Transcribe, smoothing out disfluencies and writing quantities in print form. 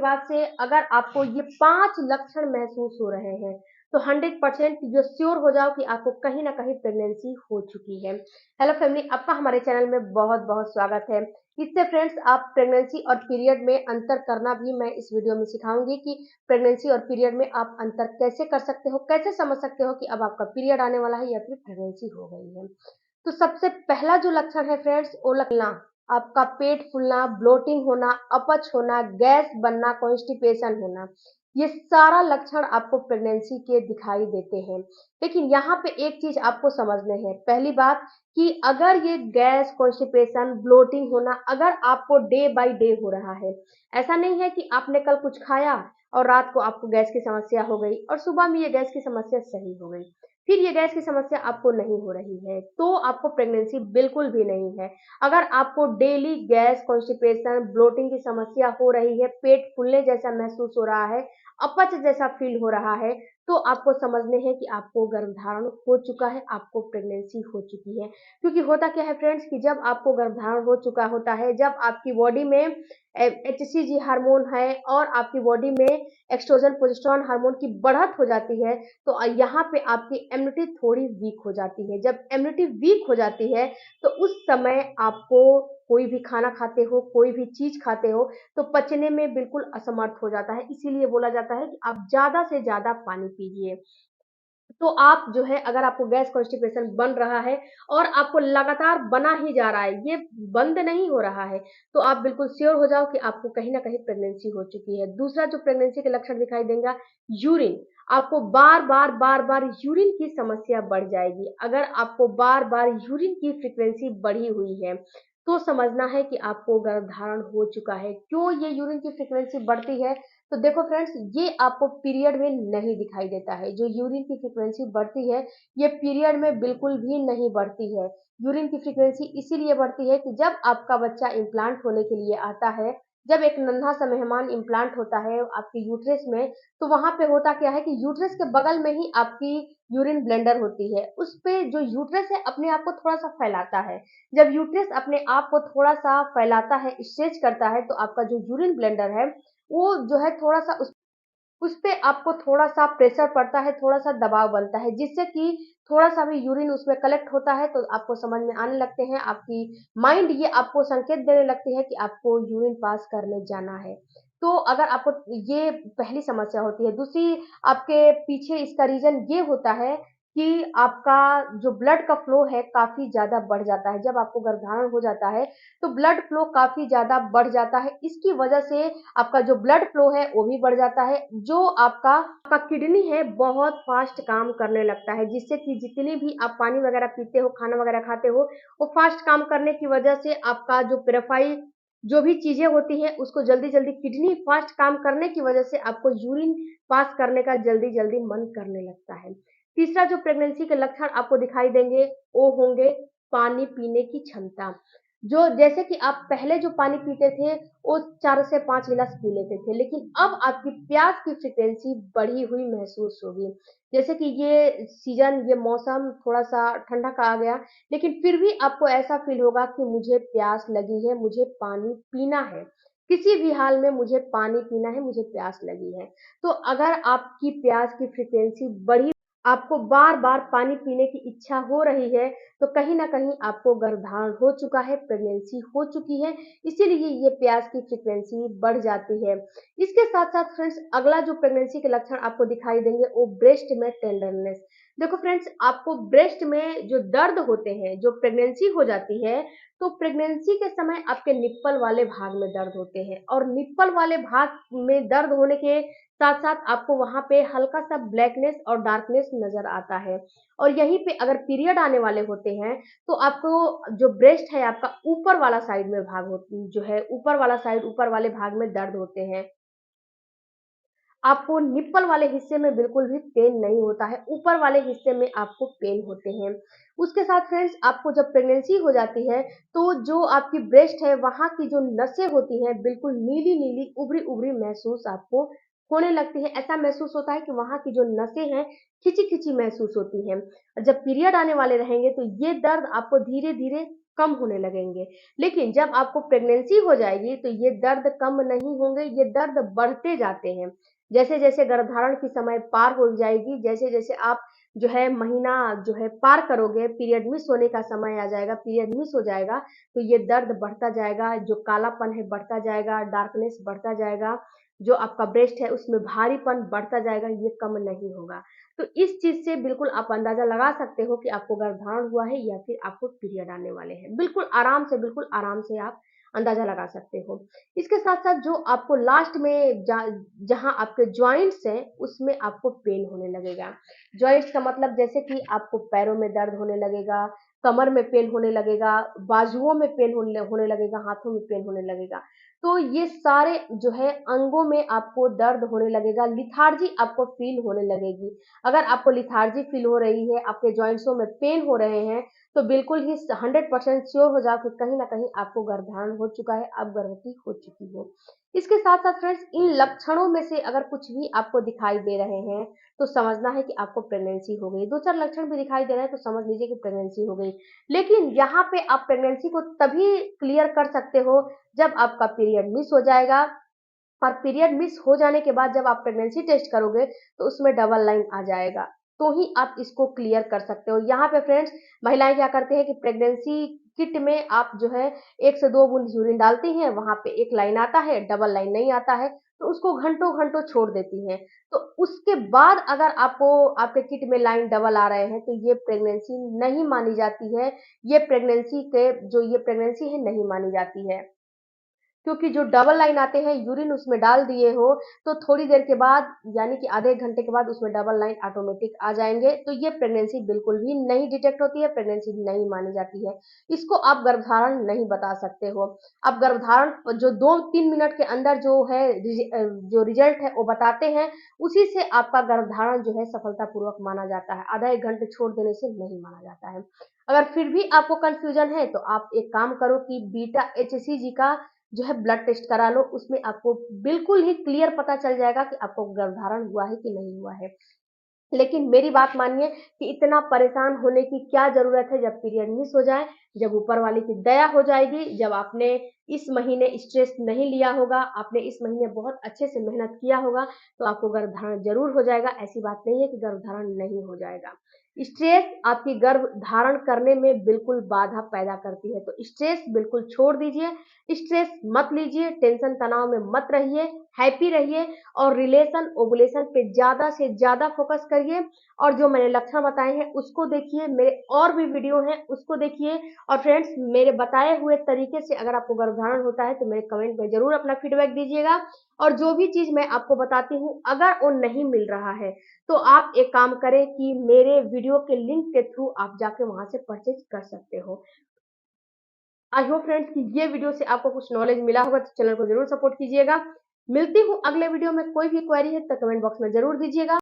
बाद से अगर आपको ये 5 लक्षण महसूस हो रहे हैं, तो 100% जो श्योर हो जाओ कि आपको कहीं न कहीं प्रेगनेंसी हो चुकी है। हेलो फैमिली, आपका हमारे चैनल में बहुत-बहुत स्वागत है। इससे फ्रेंड्स आप प्रेगनेंसी और पीरियड में अंतर करना भी मैं इस वीडियो में सिखाऊँगी कि प्रेगनेंसी और पीरियड में आप अंतर कैसे कर सकते हो, कैसे समझ सकते हो कि अब आपका पीरियड आने वाला है या फिर प्रेगनेंसी हो गई है। तो सबसे पहला जो लक्षण है फ्रेंड्स, वो लगना, आपका पेट फूलना, ब्लोटिंग होना, अपच होना, गैस बनना, कॉन्स्टिपेशन होना, ये सारा लक्षण आपको प्रेगनेंसी के दिखाई देते हैं। लेकिन यहाँ पे एक चीज आपको समझने है, पहली बात कि अगर ये गैस, कॉन्स्टिपेशन, ब्लोटिंग होना अगर आपको डे बाय डे हो रहा है, ऐसा नहीं है कि आपने कल कुछ खाया और रात को आपको गैस की समस्या हो गई और सुबह में ये गैस की समस्या सही हो गई, फिर ये गैस की समस्या आपको नहीं हो रही है, तो आपको प्रेगनेंसी बिल्कुल भी नहीं है। अगर आपको डेली गैस, कॉन्स्टिपेशन, ब्लोटिंग की समस्या हो रही है, पेट फूलने जैसा महसूस हो रहा है, अपच जैसा फील हो रहा है, तो आपको समझने हैं कि आपको गर्भधारण हो चुका है, आपको प्रेगनेंसी हो चुकी है। क्योंकि होता क्या है फ्रेंड्स कि जब आपको गर्भधारण हो चुका होता है, जब आपकी बॉडी में एचसीजी हार्मोन है और आपकी बॉडी में एस्ट्रोजन, प्रोजेस्टेरोन हार्मोन की बढ़त हो जाती है, तो यहाँ पे आपकी इम्यूनिटी थोड़ी वीक हो जाती है। जब इम्यूनिटी वीक हो जाती है, तो उस समय आपको कोई भी खाना खाते हो, कोई भी चीज़ खाते हो, तो पचने में बिल्कुल असमर्थ हो जाता है। इसीलिए बोला जाता है कि आप ज़्यादा से ज़्यादा पानी पीजिए। तो आप जो है, अगर आपको गैस कॉन्स्टिपेशन बन रहा है और आपको लगातार बना ही जा रहा है, ये बंद नहीं हो रहा है, तो आप बिल्कुल श्योर हो जाओ कि आपको कहीं न कहीं प्रेगनेंसी हो चुकी है। दूसरा जो प्रेगनेंसी के लक्षण दिखाई देगा, यूरिन, आपको बार-बार यूरिन की समस्या बढ़ जाएगी। अगर आपको बार-बार यूरिन की फ्रीक्वेंसी बढ़ी हुई है, तो समझना है कि आपको गर्भधारण हो चुका है। क्यों ये यूरिन की फ्रीक्वेंसी बढ़ती है? तो देखो फ्रेंड्स, ये आपको पीरियड में नहीं दिखाई देता है। जो यूरिन की फ्रीक्वेंसी बढ़ती है, ये पीरियड में बिल्कुल भी नहीं बढ़ती है। यूरिन की फ्रीक्वेंसी इसीलिए बढ़ती है कि जब आपका बच्चा इम्प्लांट होने के लिए आता है, जब एक नन्हा सा मेहमान इम्प्लांट होता है आपके यूट्रस में, तो वहाँ पे होता क्या है कि यूट्रस के बगल में ही आपकी यूरिन ब्लैडर होती है। उस पे जो यूट्रस है अपने आप को थोड़ा-सा फैलाता है। जब यूट्रस अपने आप को थोड़ा-सा फैलाता है, स्ट्रेच करता है, तो आपका जो यूरिन ब्लैडर है, वो जो है थोड़ा-सा उसपे आपको थोड़ा-सा प्रेशर पड़ता है, थोड़ा-सा दबाव बनता है, जिससे कि थोड़ा-सा भी यूरिन उसमें कलेक्ट होता है, तो आपको समझ में आने लगते हैं, आपकी माइंड ये आपको संकेत देने लगती है कि आपको यूरिन पास करने जाना है। तो अगर आपको ये पहली समस्या होती है। दूसरी, आपके पीछे इसका रीज़न ये होता है कि आपका जो ब्लड का फ्लो है काफ़ी ज़्यादा बढ़ जाता है। जब आपको गर्भधारण हो जाता है, तो ब्लड फ्लो काफ़ी ज़्यादा बढ़ जाता है। इसकी वजह से आपका जो ब्लड फ्लो है वो भी बढ़ जाता है। जो आपका आपका किडनी है बहुत फ़ास्ट काम करने लगता है, जिससे कि जितनी भी आप पानी वगैरह पीते हो, खाना वगैरह खाते हो, वो फ़ास्ट काम करने की वजह से आपका जो पेरिफेरल जो भी चीज़ें होती हैं उसको जल्दी-जल्दी किडनी फ़ास्ट काम करने की वजह से आपको यूरिन पास करने का जल्दी-जल्दी मन करने लगता है। तीसरा जो प्रेगनेंसी के लक्षण आपको दिखाई देंगे, वो होंगे पानी पीने की क्षमता। जो जैसे कि आप पहले जो पानी पीते थे, वो 4 से 5 गिलास पी लेते थे, लेकिन अब आपकी प्यास की फ्रीक्वेंसी बढ़ी हुई महसूस होगी। जैसे कि ये सीज़न, ये मौसम थोड़ा-सा ठंडा का आ गया, लेकिन फिर भी आपको ऐसा फ़ील होगा कि मुझे प्यास लगी है, मुझे पानी पीना है। किसी भी हाल में मुझे पानी पीना है, मुझे प्यास लगी है। तो अगर आपकी प्यास की फ्रीक्वेंसी बढ़ी, आपको बार-बार पानी पीने की इच्छा हो रही है, तो कहीं न कहीं आपको गर्भधारण हो चुका है, प्रेगनेंसी हो चुकी है, इसीलिए ये प्यास की फ्रीक्वेंसी बढ़ जाती है। इसके साथ-साथ फ्रेंड्स, अगला जो प्रेगनेंसी के लक्षण आपको दिखाई देंगे, वो ब्रेस्ट में टेंडरनेस। देखो फ्रेंड्स, आपको ब्रेस्ट में जो दर्द होते हैं, जो प्रेगनेंसी हो जाती है, तो प्रेगनेंसी के समय आपके निप्पल वाले भाग में दर्द होते हैं और निप्पल वाले भाग में दर्द होने के साथ-साथ आपको वहाँ पे हल्का-सा ब्लैकनेस और डार्कनेस नज़र आता है। और यहीं पे अगर पीरियड आने वाले होते हैं, तो आपको जो ब्रेस्ट है आपका ऊपर वाला साइड में भाग होती जो है ऊपर वाला साइड, ऊपर वाले भाग में दर्द होते हैं। आपको निप्पल वाले हिस्से में बिल्कुल भी पेन नहीं होता है, ऊपर वाले हिस्से में आपको पेन होते हैं। उसके साथ फ्रेंड्स, आपको जब प्रेगनेंसी हो जाती है, तो जो आपकी ब्रेस्ट है, वहाँ की जो नसें होती हैं, बिल्कुल नीली-नीली, उभरी-उभरी महसूस आपको होने लगती है। ऐसा महसूस होता है कि वहाँ की जो नसें हैं, खिंची-खिंची महसूस होती हैं। और जब पीरियड आने वाले रहेंगे, तो ये दर्द आपको धीरे-धीरे कम होने लगेंगे। लेकिन जब आपको प्रेगनेंसी हो जाएगी तो ये दर्द कम नहीं होंगे, ये दर्द बढ़ते जाते हैं। जैसे जैसे गर्भधारण की समय पार हो जाएगी, जैसे जैसे आप जो है महीना जो है पार करोगे, पीरियड मिस होने का समय आ जाएगा, पीरियड मिस हो जाएगा, तो ये दर्द बढ़ता जाएगा, जो कालापन है बढ़ता जाएगा, डार्कनेस बढ़ता जाएगा, जो आपका ब्रेस्ट है उसमें भारीपन बढ़ता जाएगा, ये कम नहीं होगा। तो इस चीज से बिल्कुल आप अंदाजा लगा सकते हो कि आपको गर्भधारण हुआ है या फिर आपको पीरियड आने वाले हैं। बिल्कुल आराम से आप अंदाजा लगा सकते हो। इसके साथ साथ जो आपको लास्ट में जहां आपके जॉइंट्स हैं उसमें आपको पेन होने लगेगा। जॉइंट्स का मतलब जैसे कि आपको पैरों में दर्द होने लगेगा, कमर में पेन होने लगेगा, बाजुओं में पेन होने लगेगा, हाथों में पेन होने लगेगा। तो ये सारे जो है अंगों में आपको दर्द होने लगेगा, लिथार्जी आपको फील होने लगेगी। अगर आपको लिथार्जी फील हो रही है, आपके जॉइंट्सों में पेन हो रहे हैं, तो बिल्कुल ही 100% श्योर हो जाओ कि कहीं ना कहीं आपको गर्भधारण हो चुका है, आप गर्भवती हो चुकी हो। इसके साथ साथ फ्रेंड्स, इन लक्षणों में से अगर कुछ भी आपको दिखाई दे रहे हैं तो समझना है कि आपको प्रेगनेंसी हो गई। दो चार लक्षण भी दिखाई दे रहे हैं तो समझ लीजिए कि प्रेगनेंसी हो गई। लेकिन यहाँ पे आप प्रेगनेंसी को तभी क्लियर कर सकते हो जब आपका पीरियड मिस हो जाएगा, और पीरियड मिस हो जाने के बाद जब आप प्रेगनेंसी टेस्ट करोगे तो उसमें डबल लाइन आ जाएगा, तो ही आप इसको क्लियर कर सकते हो। यहाँ पे फ्रेंड्स, महिलाएं क्या करते हैं कि प्रेगनेंसी किट में आप जो है 1 से 2 बूंद यूरिन डालती हैं, वहां पे एक लाइन आता है, डबल लाइन नहीं आता है, तो उसको घंटों घंटों छोड़ देती हैं। तो उसके बाद अगर आपको आपके किट में लाइन डबल आ रहे हैं तो ये प्रेगनेंसी नहीं मानी जाती है। ये प्रेगनेंसी के जो ये प्रेगनेंसी है नहीं मानी जाती है, क्योंकि जो डबल लाइन आते हैं, यूरिन उसमें डाल दिए हो तो थोड़ी देर के बाद यानी कि आधे घंटे के बाद उसमें डबल लाइन ऑटोमेटिक आ जाएंगे, तो ये प्रेगनेंसी बिल्कुल भी नहीं डिटेक्ट होती है, प्रेगनेंसी नहीं मानी जाती है। इसको आप गर्भधारण नहीं बता सकते हो। अब गर्भधारण जो 2-3 मिनट के अंदर जो है जो रिजल्ट है वो बताते हैं, उसी से आपका गर्भधारण जो है सफलतापूर्वक माना जाता है, आधा 1 घंटे छोड़ देने से नहीं माना जाता है। अगर फिर भी आपको कंफ्यूजन है तो आप एक काम करो कि बीटा HCG का जो है ब्लड टेस्ट करा लो, उसमें आपको बिल्कुल ही क्लियर पता चल जाएगा कि आपको गर्भधारण हुआ है कि नहीं हुआ है। लेकिन मेरी बात मानिए कि इतना परेशान होने की क्या जरूरत है, जब पीरियड मिस हो जाए, जब ऊपर वाले की दया हो जाएगी, जब आपने इस महीने स्ट्रेस नहीं लिया होगा, आपने इस महीने बहुत अच्छे से मेहनत किया होगा, तो आपको गर्भधारण जरूर हो जाएगा। ऐसी बात नहीं है कि गर्भधारण नहीं हो जाएगा। स्ट्रेस आपकी गर्भ धारण करने में बिल्कुल बाधा पैदा करती है, तो स्ट्रेस बिल्कुल छोड़ दीजिए, स्ट्रेस मत लीजिए, टेंशन तनाव में मत रहिए, हैप्पी रहिए, और रिलेशन ओवुलेशन पे ज्यादा से ज्यादा फोकस करिए। और जो मैंने लक्षण बताए हैं उसको देखिए, मेरे और भी वीडियो हैं उसको देखिए। और फ्रेंड्स, मेरे बताए हुए तरीके से अगर आपको गर्भधारण होता है तो मेरे कमेंट में जरूर अपना फीडबैक दीजिएगा। और जो भी चीज मैं आपको बताती हूँ अगर वो नहीं मिल रहा है तो आप एक काम करें कि मेरे वीडियो के लिंक के थ्रू आप जाके वहां से परचेज कर सकते हो। आई होप फ्रेंड्स कि ये वीडियो से आपको कुछ नॉलेज मिला होगा, तो चैनल को जरूर सपोर्ट कीजिएगा। मिलती हूँ अगले वीडियो में, कोई भी क्वेरी है तो कमेंट बॉक्स में जरूर दीजिएगा।